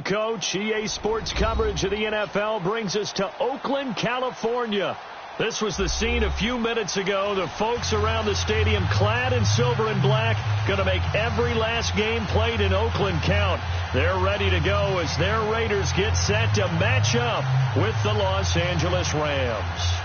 Coach, EA Sports coverage of the NFL brings us to Oakland, California. This was the scene a few minutes ago. The folks around the stadium clad in silver and black going to make every last game played in Oakland count. They're ready to go as their Raiders get set to match up with the Los Angeles Rams.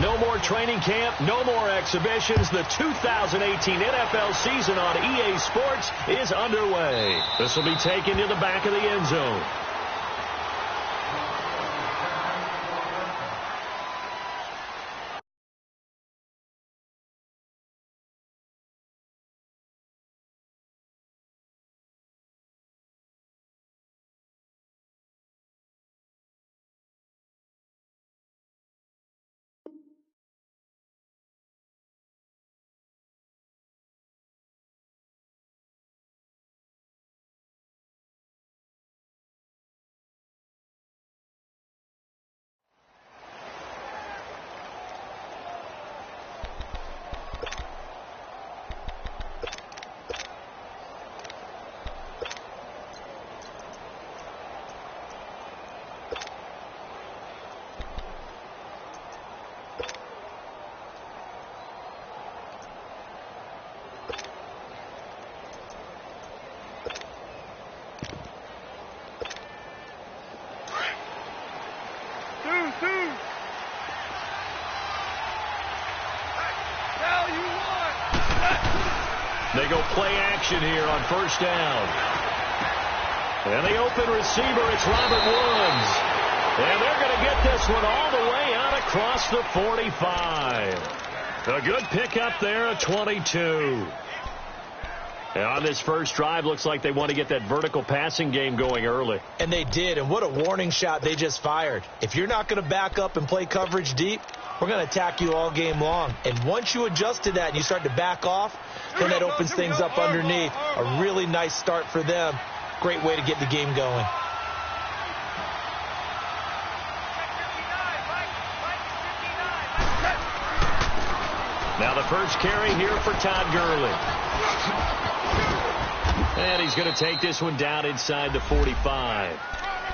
No more training camp, no more exhibitions. The 2018 NFL season on EA Sports is underway. This will be taken to the back of the end zone. They go play action here on first down. And the open receiver, it's Robert Woods. And they're going to get this one all the way out across the 45. A good pickup there at 22. And on this first drive, looks like they want to get that vertical passing game going early. And they did, and what a warning shot they just fired. If you're not going to back up and play coverage deep, we're going to attack you all game long. And once you adjust to that and you start to back off, then that opens things up underneath. A really nice start for them. Great way to get the game going. Now the first carry here for Todd Gurley. And he's going to take this one down inside the 45.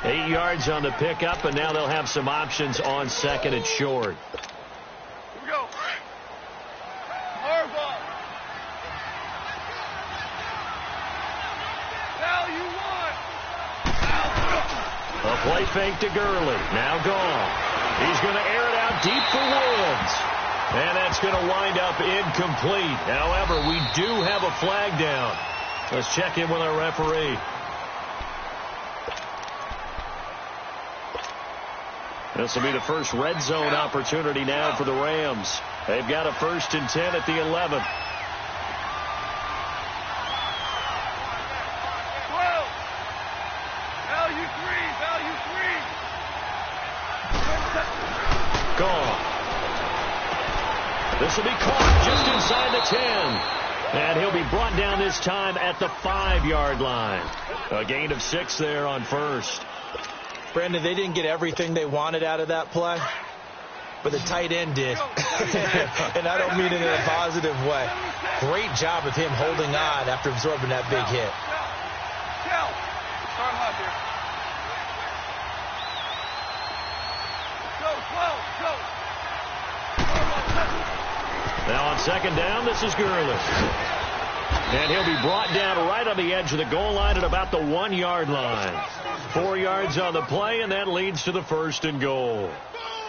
8 yards on the pickup, and now they'll have some options on second and short. Here we go. Hard ball. Now you want. A play fake to Gurley. Now gone. He's going to air it out deep for Woods. And that's going to wind up incomplete. However, we do have a flag down. Let's check in with our referee. This will be the first red zone opportunity now for the Rams. They've got a 1st and 10 at the 11. 12. Value 3. Gone. This will be caught just inside the 10. And he'll be brought down this time at the 5-yard line. A gain of 6 there on first. Brandon, they didn't get everything they wanted out of that play, but the tight end did. And I don't mean it in a positive way. Great job of him holding on after absorbing that big hit. Now on second down, this is Gurley. And he'll be brought down right on the edge of the goal line at about the 1-yard line. 4 yards on the play, and that leads to the 1st and goal.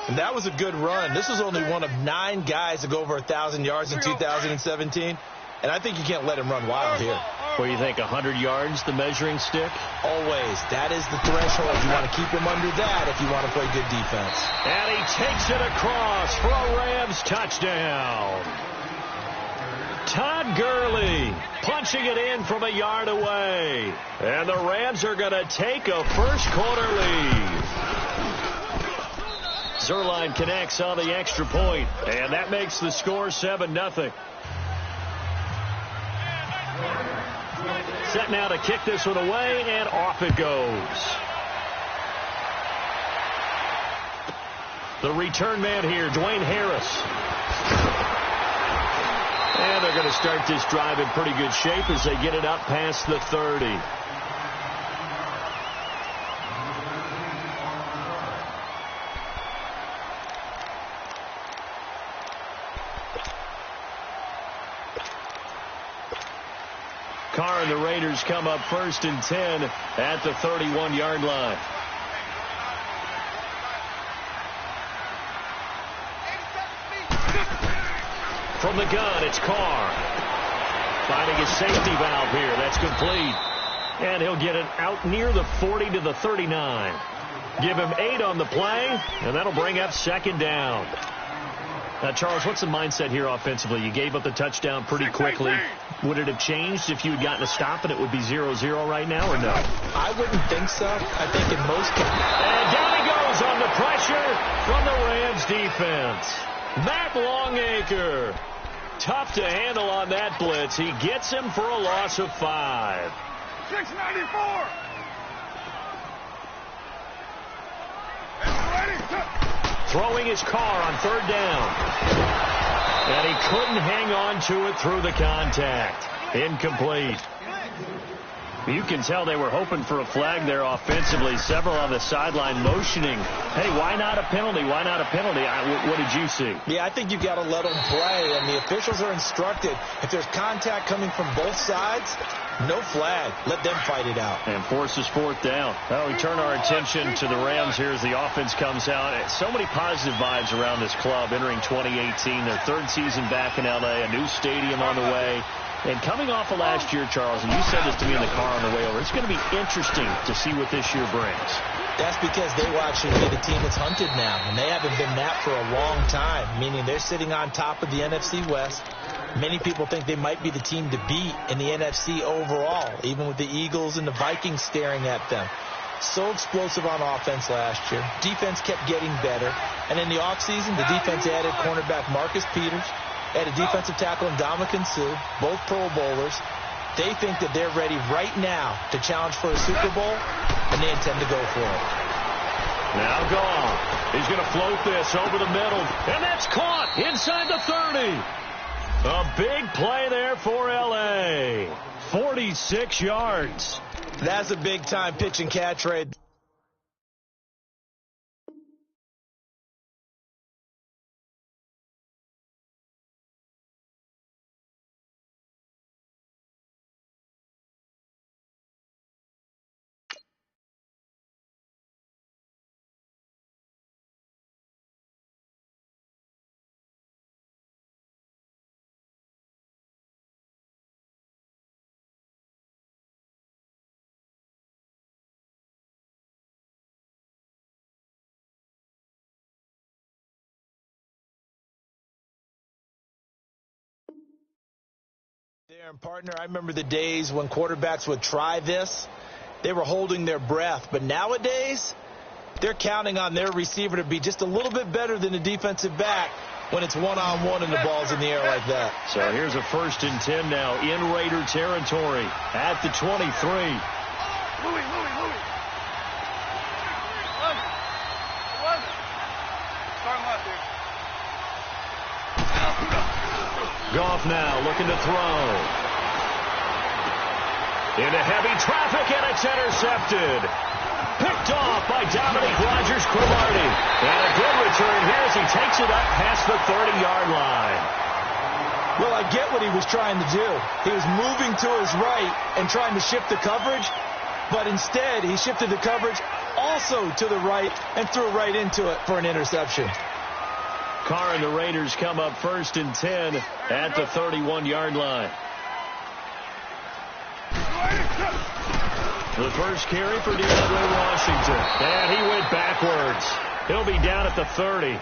And that was a good run. This was only one of 9 guys to go over 1,000 yards in 2017. And I think you can't let him run wild here. What do you think, 100 yards, the measuring stick? Always. That is the threshold. You want to keep him under that if you want to play good defense. And he takes it across for a Rams touchdown. Todd Gurley punching it in from a yard away. And the Rams are going to take a first-quarter lead. Zerline connects on the extra point, and that makes the score 7-0. Set now to kick this one away, and off it goes. The return man here, Dwayne Harris. And they're going to start this drive in pretty good shape as they get it up past the 30. Carr and the Raiders come up 1st and 10 at the 31-yard line. From the gun, it's Carr. Finding his safety valve here. That's complete. And he'll get it out near the 40 to the 39. Give him 8 on the play, and that'll bring up 2nd down. Now, Charles, what's the mindset here offensively? You gave up the touchdown pretty quickly. Would it have changed if you had gotten a stop and it would be 0-0 right now, or no? I wouldn't think so. I think in most cases. And down he goes on the pressure from the Rams defense. Matt Longacre. Tough to handle on that blitz. He gets him for a loss of 5. 694. Throwing his Carr on 3rd down. And he couldn't hang on to it through the contact. Incomplete. You can tell they were hoping for a flag there offensively. Several on the sideline motioning. Hey, why not a penalty? Why not a penalty? What did you see? Yeah, I think you've got to let them play, and the officials are instructed. If there's contact coming from both sides, no flag. Let them fight it out. And forces 4th down. Well, we turn our attention to the Rams here as the offense comes out. So many positive vibes around this club entering 2018. Their 3rd season back in L.A., a new stadium on the way. And coming off of last year, Charles, and you said this to me in the car on the way over, it's going to be interesting to see what this year brings. That's because they will actually be the team that's hunted now, and they haven't been that for a long time, meaning they're sitting on top of the NFC West. Many people think they might be the team to beat in the NFC overall, even with the Eagles and the Vikings staring at them. So explosive on offense last year. Defense kept getting better. And in the offseason, the defense added cornerback Marcus Peters, added defensive tackle Ndamukong Suh, both Pro Bowlers. They think that they're ready right now to challenge for a Super Bowl, and they intend to go for it. Now gone. He's going to float this over the middle, and that's caught inside the 30. A big play there for L.A. 46 yards. That's a big-time pitch and catch right. There, partner, I remember the days when quarterbacks would try this. They were holding their breath. But nowadays, they're counting on their receiver to be just a little bit better than the defensive back when it's one-on-one and the ball's in the air like that. So here's a 1st and 10 now in Raider territory at the 23. Louis. Starting left here. Goff now looking to throw. Into heavy traffic, and it's intercepted. Picked off by Dominique Rodgers-Cromartie. And a good return here as he takes it up past the 30-yard line. Well, I get what he was trying to do. He was moving to his right and trying to shift the coverage, but instead he shifted the coverage also to the right and threw right into it for an interception. Carr and the Raiders come up 1st and 10 at the 31-yard line. The first carry for DeAndre Washington. And he went backwards. He'll be down at the 30.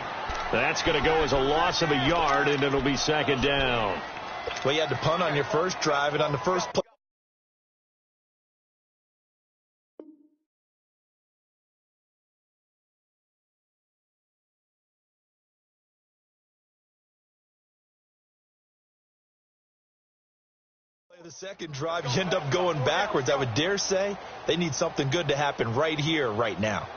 That's going to go as a loss of a yard, and it'll be 2nd down. Well, you had to punt on your first drive, and on the first play. The second drive, you end up going backwards. I would dare say they need something good to happen right here, right now.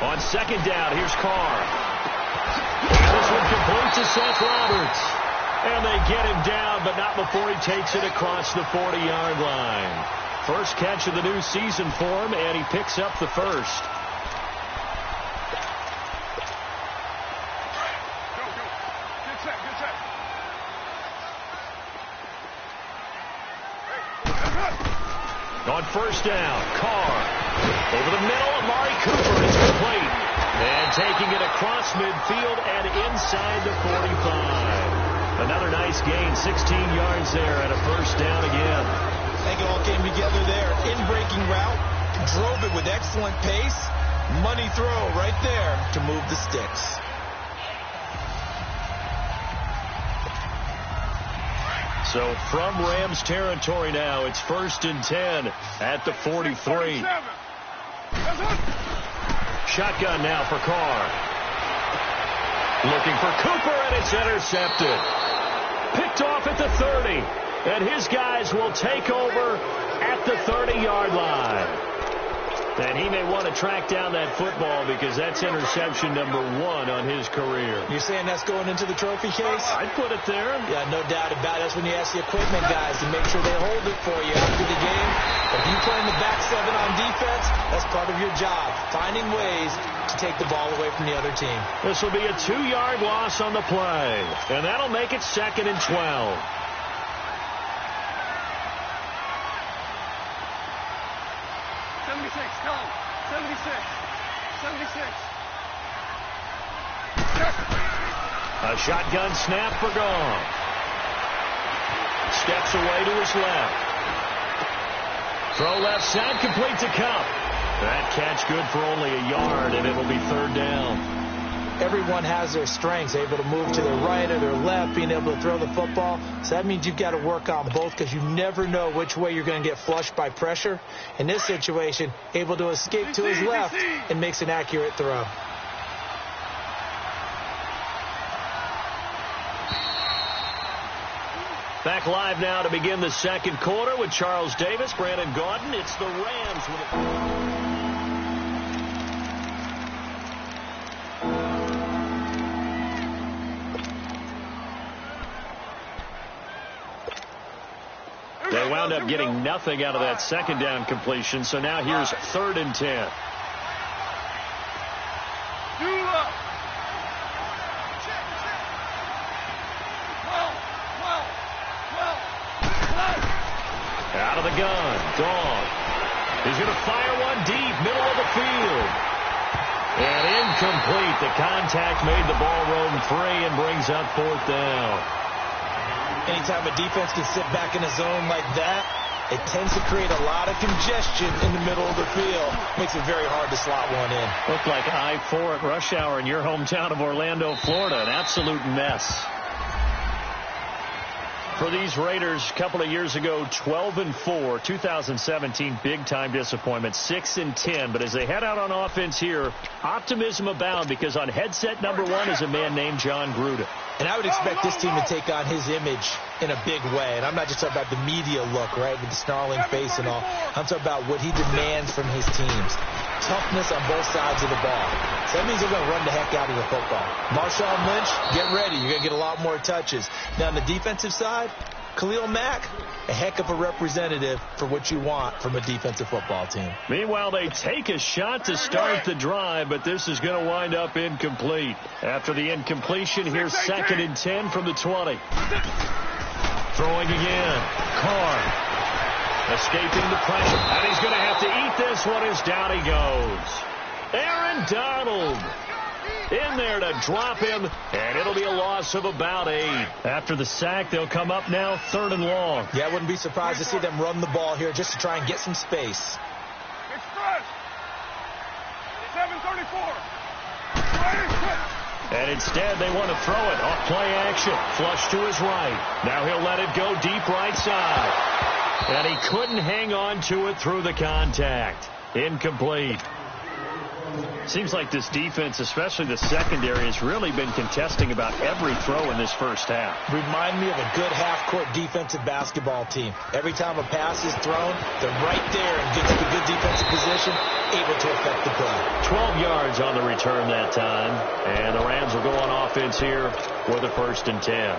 On second down, here's Carr. And this one complete to Seth Roberts. And they get him down, but not before he takes it across the 40-yard line. First catch of the new season for him, and he picks up the first. On first down, Carr. Over the middle, Amari Cooper is complete. And taking it across midfield and inside the 45. Another nice gain, 16 yards there and a first down again. I think it all came together there. In-breaking route, drove it with excellent pace. Money throw right there to move the sticks. So from Rams territory now, it's 1st and 10 at the 43. Shotgun now for Carr. Looking for Cooper, and it's intercepted. Picked off at the 30. And his guys will take over at the 30-yard line. And he may want to track down that football because that's interception number 1 on his career. You're saying that's going into the trophy case? I'd put it there. Yeah, no doubt about it. That's when you ask the equipment guys to make sure they hold it for you after the game. If you play in the back 7 on defense, that's part of your job, finding ways to take the ball away from the other team. This will be a 2-yard loss on the play, and that'll make it 2nd and 12. A shotgun snap for Goff. Steps away to his left. Throw left side, complete to Cup. That catch good for only a yard, and it'll be 3rd down. Everyone has their strengths, able to move to their right or their left, being able to throw the football. So that means you've got to work on both because you never know which way you're going to get flushed by pressure. In this situation, able to escape to his left and makes an accurate throw. Back live now to begin the 2nd quarter with Charles Davis, Brandon Gaudin. It's the Rams with They wound up getting nothing out of that 2nd down completion, so now here's 3rd and 10. Out of the gun, Gone. He's going to fire one deep, middle of the field. And incomplete. The contact made the ball roam free and brings up 4th down. Anytime a defense can sit back in a zone like that, it tends to create a lot of congestion in the middle of the field. Makes it very hard to slot one in. Looked like I-4 at rush hour in your hometown of Orlando, Florida. An absolute mess. For these Raiders, a couple of years ago, 12-4, 2017, big-time disappointment, 6-10. But as they head out on offense here, optimism abound because on headset number 1 is a man named John Gruden. And I would expect this team to take on his image in a big way. And I'm not just talking about the media look, right, with the snarling face and all. I'm talking about what he demands from his teams. Toughness on both sides of the ball. So that means they're going to run the heck out of the football. Marshawn Lynch, get ready. You're going to get a lot more touches. Now, on the defensive side, Khalil Mack, a heck of a representative for what you want from a defensive football team. Meanwhile, they take a shot to start the drive, but this is going to wind up incomplete. After the incompletion, here's 2nd and 10 from the 20. Throwing again. Carr. Escaping the pressure. And he's going to have to eat this one as down he goes. Aaron Donald in there to drop him, and it'll be a loss of about 8. After the sack, they'll come up now 3rd and long. Yeah, I wouldn't be surprised to see them run the ball here just to try and get some space. Express. 7:34. And instead, they want to throw it off play action. Flush to his right. Now he'll let it go deep right side. And he couldn't hang on to it through the contact. Incomplete. Seems like this defense, especially the secondary, has really been contesting about every throw in this first half. Remind me of a good half-court defensive basketball team. Every time a pass is thrown, they're right there and gets the good defensive position, able to affect the play. 12 yards on the return that time, and the Rams will go on offense here for the 1st and 10.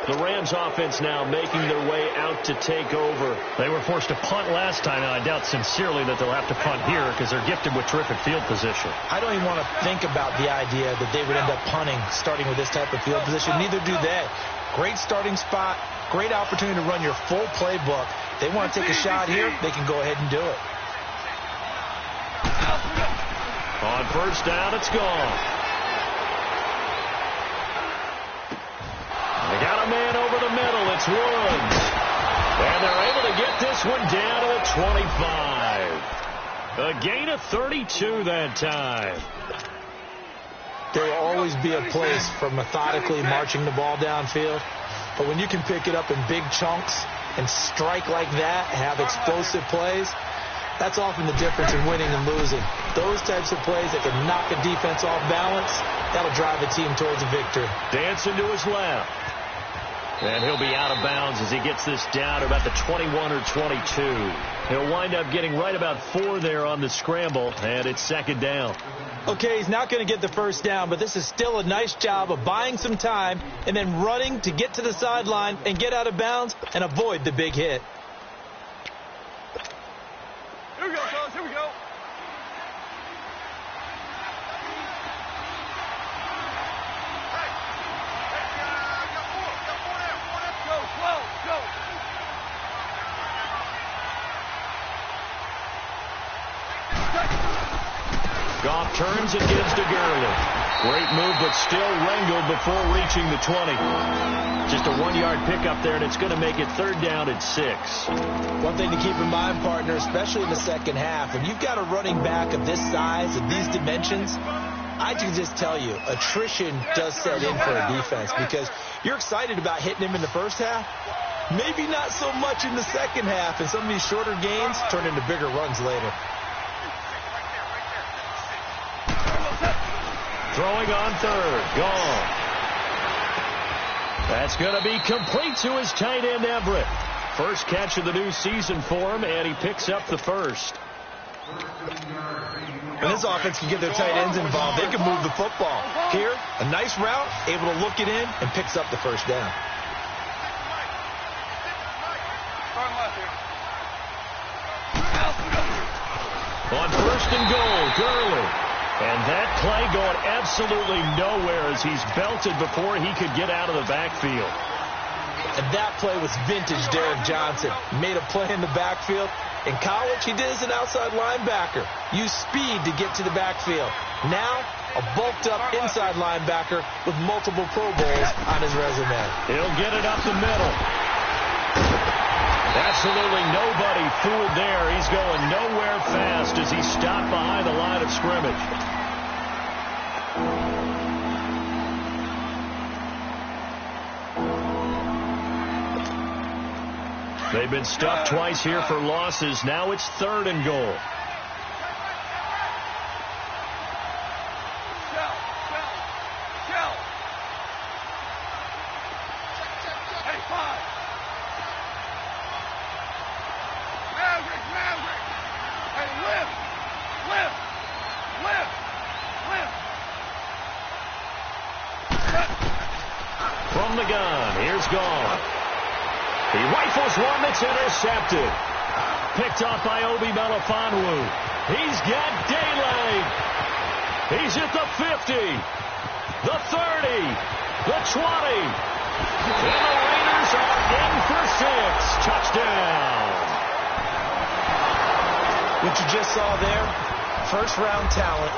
The Rams offense now making their way out to take over. They were forced to punt last time, and I doubt sincerely that they'll have to punt here because they're gifted with terrific field position. I don't even want to think about the idea that they would end up punting starting with this type of field position. Neither do they. Great starting spot, great opportunity to run your full playbook. They want to take a shot here, they can go ahead and do it. On 1st down, it's gone. They got a man over the middle. It's Woods. And they're able to get this one down to the 25. A gain of 32 that time. There will always be a place for methodically marching the ball downfield. But when you can pick it up in big chunks and strike like that, have explosive plays, that's often the difference in winning and losing. Those types of plays that can knock a defense off balance, that'll drive the team towards a victory. Dancing to his left. And he'll be out of bounds as he gets this down to about the 21 or 22. He'll wind up getting right about 4 there on the scramble, and it's 2nd down. Okay, he's not going to get the 1st down, but this is still a nice job of buying some time and then running to get to the sideline and get out of bounds and avoid the big hit. Here we go, fellas. Here we go. Goff turns and gives to Gurley. Great move, but still wrangled before reaching the 20. Just a 1-yard pickup there, and it's going to make it 3rd down at 6. One thing to keep in mind, partner, especially in the second half, when you've got a running back of this size and these dimensions, I can just tell you, attrition does set in for a defense because you're excited about hitting him in the first half. Maybe not so much in the second half, and some of these shorter gains turn into bigger runs later. Throwing on 3rd. Gone. That's going to be complete to his tight end, Everett. First catch of the new season for him, and he picks up the 1st. When this offense can get their tight ends involved, they can move the football. Here, a nice route, able to look it in, and picks up the 1st down. On 1st and goal, Gurley. And that play going absolutely nowhere as he's belted before he could get out of the backfield. And that play was vintage Derek Johnson. Made a play in the backfield. In college, he did as an outside linebacker. Used speed to get to the backfield. Now, a bulked-up inside linebacker with multiple Pro Bowls on his resume. He'll get it up the middle. Absolutely nobody fooled there. He's going nowhere fast as he stopped behind the line of scrimmage. They've been stuck twice here for losses. Now it's 3rd and goal. From the gun, here's Gone. He rifles one that's intercepted. Picked off by Obi Melifonwu. He's got daylight. He's at the 50, the 30, the 20. And the Raiders are in for 6. Touchdown. What you just saw there, first-round talent,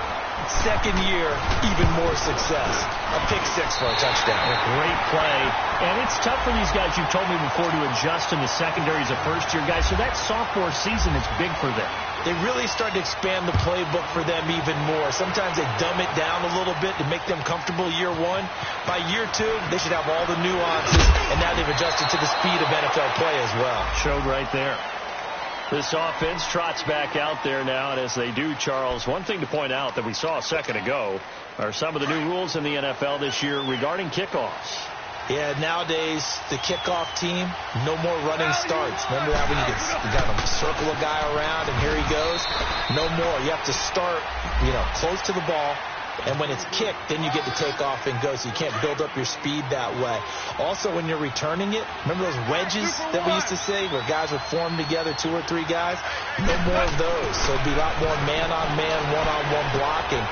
second year, even more success. A pick 6 for a touchdown. A great play. And it's tough for these guys, you've told me before, to adjust in the secondary as a first-year guy. So that sophomore season is big for them. They really start to expand the playbook for them even more. Sometimes they dumb it down a little bit to make them comfortable year 1. By year 2, they should have all the nuances, and now they've adjusted to the speed of NFL play as well. Showed right there. This offense trots back out there now, and as they do, Charles, one thing to point out that we saw a second ago are some of the new rules in the NFL this year regarding kickoffs. Yeah, nowadays, the kickoff team, no more running starts. Remember that when you got to circle a guy around and here he goes? No more. You have to start, close to the ball. And when it's kicked, then you get to take off and go, so you can't build up your speed that way. Also, when you're returning it, remember those wedges that we used to say where guys would form together, 2 or 3 guys? No more of those. So it'd be a lot more man-on-man, one-on-one blocking.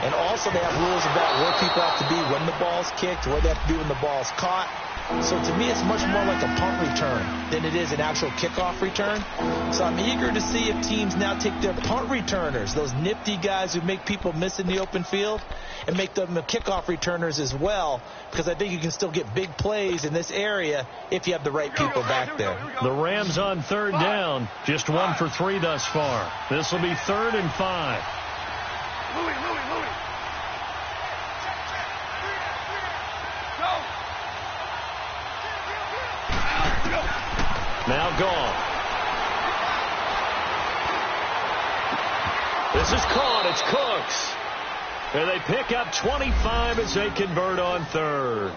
And also they have rules about where people have to be when the ball's kicked, where they have to be when the ball's caught. So to me, it's much more like a punt return than it is an actual kickoff return. So I'm eager to see if teams now take their punt returners, those nifty guys who make people miss in the open field, and make them kickoff returners as well, because I think you can still get big plays in this area if you have the right people back there. The Rams on third down, just 1 for 3 thus far. This will be 3rd and 5. Louis. Now gone. This is caught. It's Cooks. And they pick up 25 as they convert on 3rd.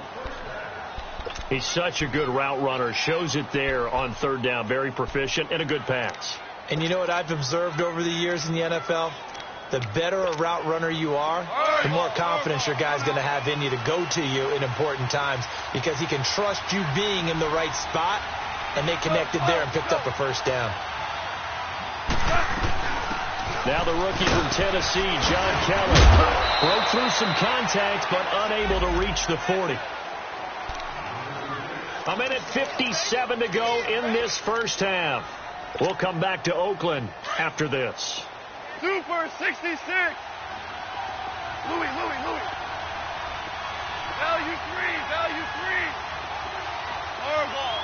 He's such a good route runner. Shows it there on 3rd down. Very proficient and a good pass. And you know what I've observed over the years in the NFL? The better a route runner you are, the more confidence your guy's going to have in you to go to you in important times, because he can trust you being in the right spot, and they connected there and picked up a first down. Now the rookie from Tennessee, John Kelly, broke through some contact but unable to reach the 40. 1:57 to go in this first half. We'll come back to Oakland after this. 2 for 66. Louis. Value 3. Power ball.